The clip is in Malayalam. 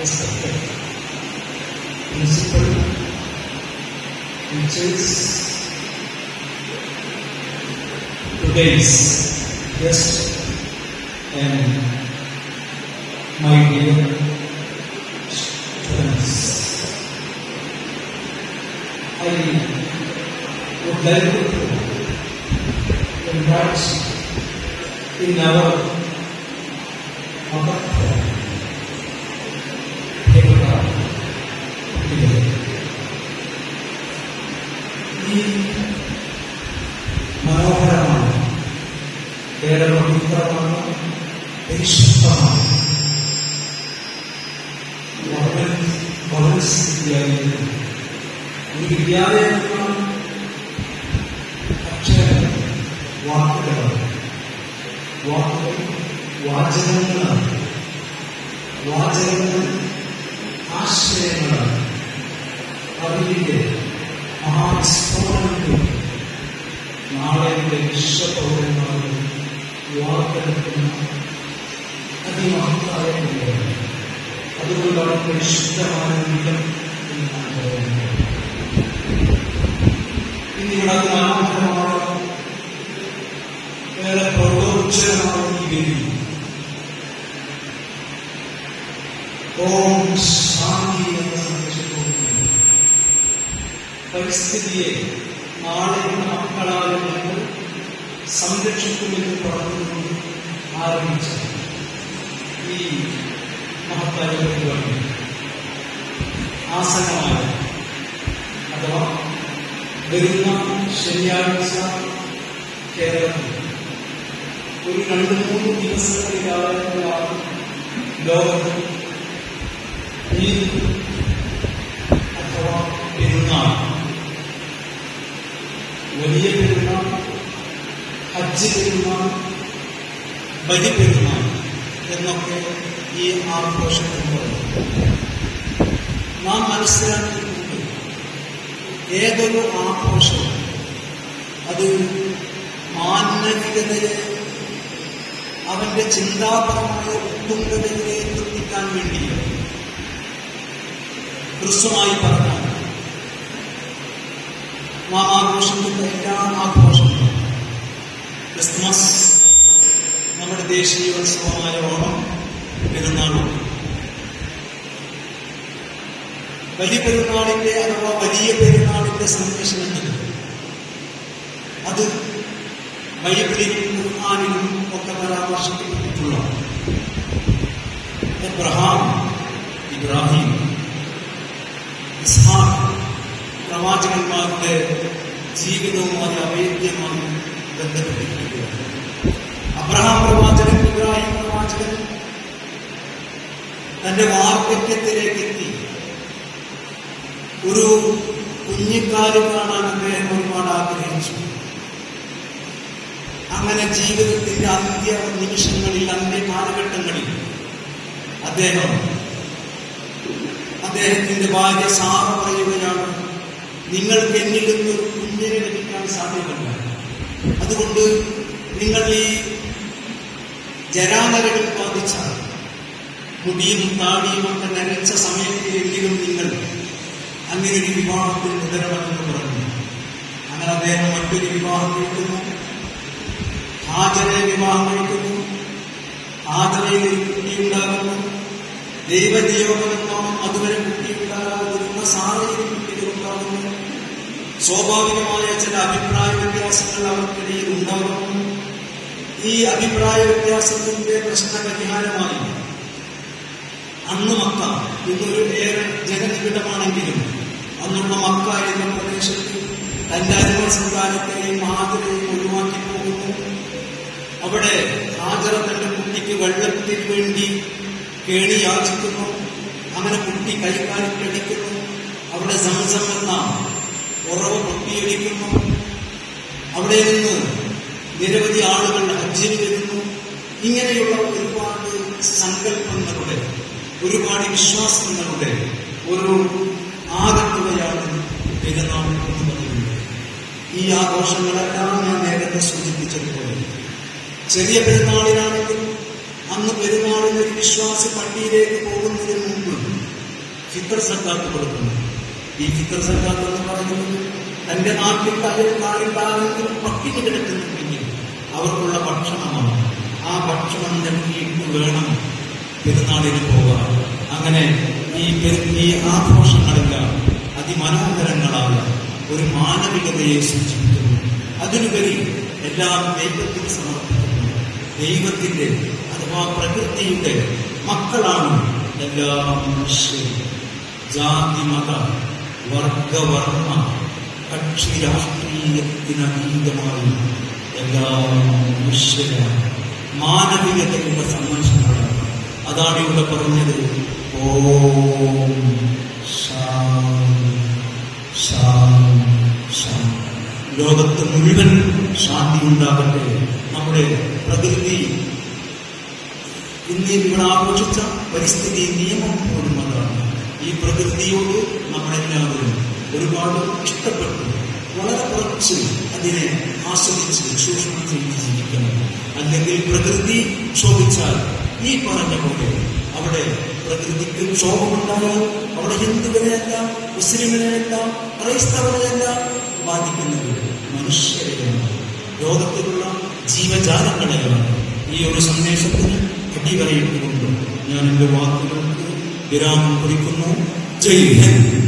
respected principal, teachers, today's guests, and my dear students, I would like to invite in our mother tongue, ഈ മനോഹരമാണ്, ഏറെ പവിത്രമാണ്, പരിശുദ്ധമാണ് വിദ്യാലയം. ഈ വിദ്യാലയത്തിലാണ് അക്ഷരം വാക്കുകളാണ്, വാക്കുകൾ വാചകങ്ങളാണ്, വാചകങ്ങൾ ആശയങ്ങളാണ്. അറിവിന്റെ മഹാസ്ഫോടനത്തിൽ നാളെയുടെ വിശ്വപൗരന്മാരെ വാർത്തെടുക്കുന്ന അതിമഹത്തായ കാര്യമാണ്. അതുകൊണ്ടാണ് പരിശുദ്ധമായ ഗീതം എന്നാണ് പറയുന്നത്. ഇന്നിവിടെ മനോഹരമായ വേറെ പ്രബോധനമായ ഈ വേദി ഓം ശാന്തി എന്ന സന്ദേശത്തോടെ പരിസ്ഥിതിയെ നാളെയുള്ള മക്കളായ നമ്മൾ സംരക്ഷിക്കുമെന്ന് പറഞ്ഞുകൊണ്ട് ആരംഭിച്ച ഈ മഹത്തായ പരിപാടി ആസന്നമായ അഥവാ വരുന്ന ശനിയാഴ്ച കേരളത്തിൽ ഒരു 2-3 ദിവസങ്ങളിലാണ് ലോകത്ത് ഈദ് അഥവാ പെരുന്നാൾ, വലിയ പെരുന്നാൾ, ഹജ്ജ് പെരുന്നാൾ, ബലി പെരുന്നാൾ എന്നൊക്കെ ഈ ആഘോഷങ്ങൾ നാം മനസ്സിലാക്കിയിട്ടുണ്ട്. ഏതൊരു ആഘോഷം അത് മാനവികതയെ അവന്റെ ചിന്താപരമായ ഉത്തുംഗതയിലേക്ക് എത്തിക്കാൻ വേണ്ടിയാണ്. ഹ്രസ്വമായി പറഞ്ഞാൽ നാം ആഘോഷിക്കുന്ന എല്ലാ ആഘോഷങ്ങളും, ക്രിസ്മസ്, നമ്മുടെ ദേശീയോത്സവമായ ഓണം, പെരുന്നാളും, വലിയ പെരുന്നാളിന്റെ അഥവാ വലിയ പെരുന്നാളിന്റെ സന്ദേശം എന്നത് അത് ബൈബിളിലും ഖുർആനിലും ഒക്കെ പരാമർശിക്കപ്പെട്ടിട്ടുള്ള അബ്രഹാം, ഇബ്രാഹിം, ഇസ്ഹാഖ് പ്രവാചകന്മാരുടെ ജീവിതവുമായി അഭേദ്യമായി ബന്ധപ്പെട്ടിരിക്കുകയാണ്. അബ്രഹാം പ്രവാചകൻ, ഇബ്രാഹിം പ്രവാചകൻ തന്റെ വാർദ്ധക്യത്തിലേക്ക് എത്തി. ഒരു കുഞ്ഞിക്കാല് കാണാൻ അദ്ദേഹം ഒരുപാട് ആഗ്രഹിച്ചു. അങ്ങനെ ജീവിതത്തിന്റെ അന്ത്യ നിമിഷങ്ങളിൽ, അന്ത്യ കാലഘട്ടങ്ങളിൽ അദ്ദേഹത്തിന്റെ ഭാര്യ സാറ പറയുകയാണ്, നിങ്ങൾക്ക് എന്നിൽ നിന്നൊരു കുഞ്ഞിനെ ലഭിക്കാൻ സാധ്യമല്ല, അതുകൊണ്ട് നിങ്ങൾ ഈ ജരാനരകൾ ബാധിച്ച മുടിയും താടിയും ഒക്കെ നനച്ച സമയത്ത് എങ്കിലും നിങ്ങൾ അങ്ങനെ ഒരു വിവാഹത്തിൽ മുതരണമെന്ന് പറഞ്ഞു. അങ്ങനെ അദ്ദേഹം മറ്റൊരു വിവാഹം കഴിക്കുന്നു, ഹാജറെ വിവാഹം കഴിക്കുന്നു. ഹാജറയിൽ ഒരു കുട്ടിയുണ്ടാകുന്നു. ദൈവനിയോഗമെന്നോണം അതുവരെ കുട്ടിയുണ്ടാകാതിരുന്ന സാറയിൽ കുട്ടികളുണ്ടാകുന്നു. സ്വാഭാവികമായ ചില അഭിപ്രായ വ്യത്യാസങ്ങൾ അവർക്കിടയിൽ ഉണ്ടാകുന്നു. ഈ അഭിപ്രായ വ്യത്യാസത്തിന്റെ പ്രശ്നപരിഹാരമായി അന്ന് മക്ക ഇന്നൊരു ഏറെ ജനനിബിഡമാണെങ്കിലും അന്നുള്ള മക്ക എന്ന പ്രദേശത്ത് തന്റെ അരുമ സന്താനത്തെയും ഹാജരെയും ഒഴിവാക്കി പോകുന്നു. അവിടെ ഹാജറ തന്റെ കുട്ടിക്ക് വെള്ളത്തിന് വേണ്ടി കേണി യാചിക്കുന്നു. അങ്ങനെ കുട്ടി കൈകാലിക്കടിക്കുന്നു. അവിടെ സംസം എന്ന ഉറവ് പൊട്ടിയൊലിക്കുന്നു. അവിടെ നിന്ന് നിരവധി ആളുകൾ ഹജ്ജിന് വരുന്നു. ഇങ്ങനെയുള്ള ഒരുപാട് സങ്കല്പങ്ങളുടെ, ഒരുപാട് വിശ്വാസങ്ങളുടെ ഒരു ആകത്തുകയാണ് പെരുന്നാൾ എന്ന് പറയുന്നത്. ഈ ആഘോഷങ്ങളെല്ലാം ഞാൻ നേരത്തെ സൂചിപ്പിച്ചതുപോലെ ചെറിയ പെരുന്നാളിലാണെങ്കിൽ അന്ന് പെരുന്നാളിനൊരു വിശ്വാസി പള്ളിയിലേക്ക് പോകുന്നതിന് മുമ്പ് ഫിത്ർ സക്കാത്ത് കൊടുക്കുന്നു. ഈ ഫിത്ർ സക്കാത്ത് എന്ന് പറയുന്നത് തന്റെ നാട്ടിൽ ആരെങ്കിലും പട്ടിണി കിടക്കുന്നുണ്ടെങ്കിൽ അവർക്കുള്ള ഭക്ഷണമാണ്. ആ ഭക്ഷണം നൽകിയിട്ട് വേണം പെരുന്നാളിന് പോകാൻ. അങ്ങനെ ഈ ആഘോഷങ്ങളെല്ലാം അതിമനോഹരങ്ങളായ ഒരു മാനവികതയെ സൂചിപ്പിക്കുന്നു. അതിനുപരി എല്ലാം ദൈവത്തിന് സമർപ്പിക്കുന്നു. ദൈവത്തിന്റെ അഥവാ പ്രകൃതിയുടെ മക്കളാണ് എല്ലാ മനുഷ്യരും. ജാതി മത വർഗവർണ്ണ കക്ഷി രാഷ്ട്രീയത്തിനതീതമായി എല്ലാ മനുഷ്യരാണ്. മാനവികതയുടെ സന്ദേശങ്ങളാണ്. അതാണ് ഇവിടെ പറഞ്ഞത്. ഓം ശാന്തി ശാന്തി ശാന്തി. ലോകത്ത് മുഴുവൻ ശാന്തി ഉണ്ടാകട്ടെ. നമ്മുടെ പ്രകൃതി ഇന്ത്യയിൽ ഇവിടെ ആഘോഷിച്ച പരിസ്ഥിതി നിയമം പോലും അതാണ്. ഈ പ്രകൃതിയോട് നമ്മളെല്ലാവരും ഒരുപാട് ഇഷ്ടപ്പെട്ടു വളരെ കുറച്ച് അതിനെ ആസ്വദിച്ച് ചൂഷണം ചെയ്ത് ജീവിക്കണം. അല്ലെങ്കിൽ പ്രകൃതി ക്ഷോഭിച്ചാൽ ഈ പറഞ്ഞ പോലെ അവിടെ പ്രകൃതിക്ക് ക്ഷോഭമുണ്ടായാൽ അവിടെ ഹിന്ദുവിനെയല്ല, മുസ്ലിമിനെയല്ല, ക്രൈസ്തവനെയല്ല ബാധിക്കുന്നത് മനുഷ്യരെയാണ്, ലോകത്തിലുള്ള ജീവജാലങ്ങളെയാണ്. ഈ ഒരു സന്ദേശത്തിന് അടിവരയിട്ടുകൊണ്ട് ഞാൻ എന്റെ വാക്കുകൾക്ക് വിരാമം കുറിക്കുന്നു. ജയ് ഹിന്ദ്.